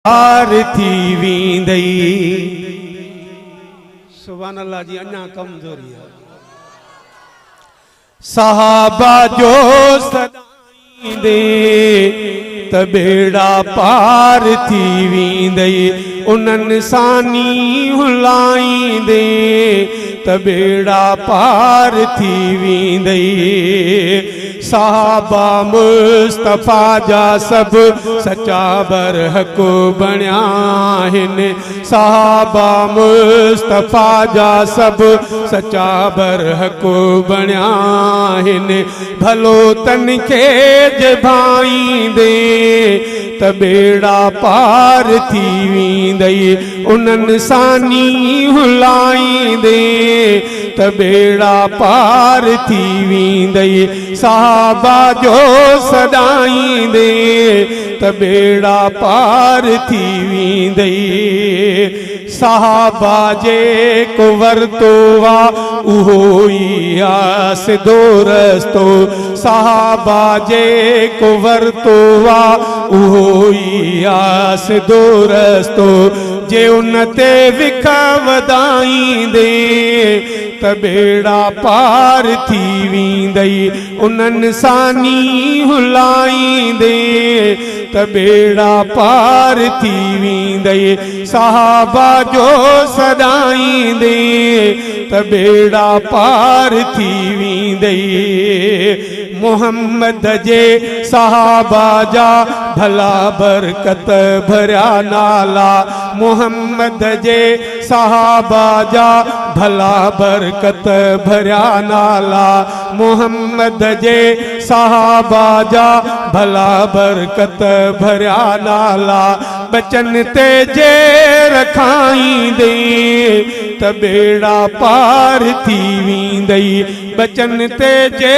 पार थी वींदई। सुभान अल्लाह जी, अञा कमजोरी है। सहाबा जो सदाईंदे त बेड़ा पार थी वींदई। उन्हनि सानी हुलाईंदे त बेड़ा पार थी वींदई। सहाबा मुस्तफा जा सब सच्चा बरहक बणिया आहिनि। सहाबा मुस्तफा जा सब सच्चा बरहक बणिया आहिनि। भलो तन खे जभाईंदे त बेड़ा पार थी वींदई। उन्हनि सानी हुलाईंदे त बेड़ा पार थी वींदई। सहाबा जो सदाईंदे त बेड़ा पार थी वींदई। सहाबा जे को वरतो वा उहो ई आ सिधो रस्तो। सहाबा जे को वरतो वा उहो ई आ सिधो रस्तो। जे उन ते विख वधाईंदे त बेड़ा पार थी वींदई। उन्हनि सानी हुलाईंदे त बेड़ा पार थी वींदई। सहाबा जो सदाईंदे त बेड़ा पार थी वींदई। मोहम्मद जे सहाबा जा भला बरकत भरिया नाला। मोहम्मद जे सहाबा जा भला बरकत भरिया नाला। मोहम्मद जे सहाबा जा भला बरकत भरिया नाला। बचन ते जे रखाईंदे त बेड़ा पार थी वींदई। बचन ते जे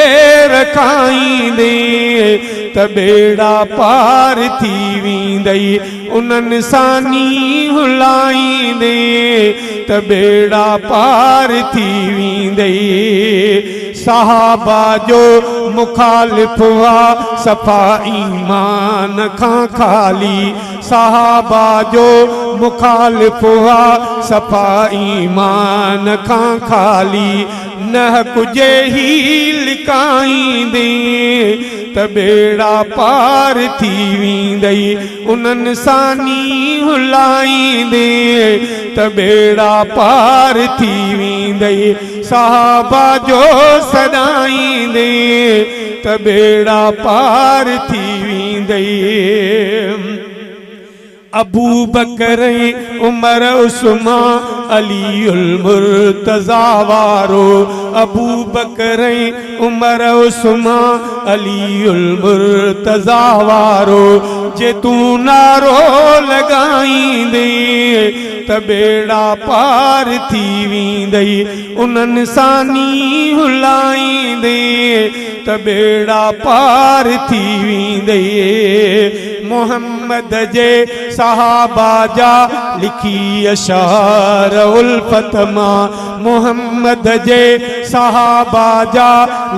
रखाईंदे त बेड़ा पार थी वींदई। उन्हनि सानी हुलाईंदे त बेड़ा पार थी वींदई। सहाबा जो मुखालिफ वा सफ़ा ईमान खां खाली। सहाबा जो मुखालिफ वा सफ़ा ईमान खां खाली। न कुझे ही लिकाईंदे त बेड़ा पार थी वींदई। उन्हनि सानी हुलाईंदे त बेड़ा पार थी वींदई। सहाबा जो सदाईंदे त बेड़ा पार थी वींदई। अबू बकर उमर उस्मान अलीउल मुर्तज़ा वारो। अबू बकर उमर उस्मान अलीउल मुर्तज़ा वारो। जे तू नारो लगाईंदे त बेड़ा पार थी वींदई। उन्हनि सानी हुलाईंदे त बेड़ा पार थी वींदई। मोहम्मद जे सहाबा जा लिखी अशार उल्फत मां। मोहम्मद जे सहाबा जा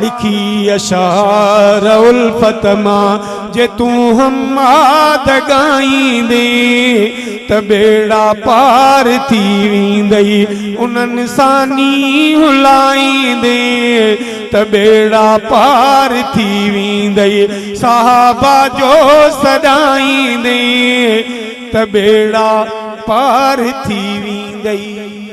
लिखी अशार उल्फत मां। जे तू हमाद गाईंदे त बेड़ा पार थी वींदई। उन्हनि सानी हुलाईंदे त बेड़ा पार थी वींदई। सहाबा जो सदाईंदे त बेड़ा पार थी वींदई।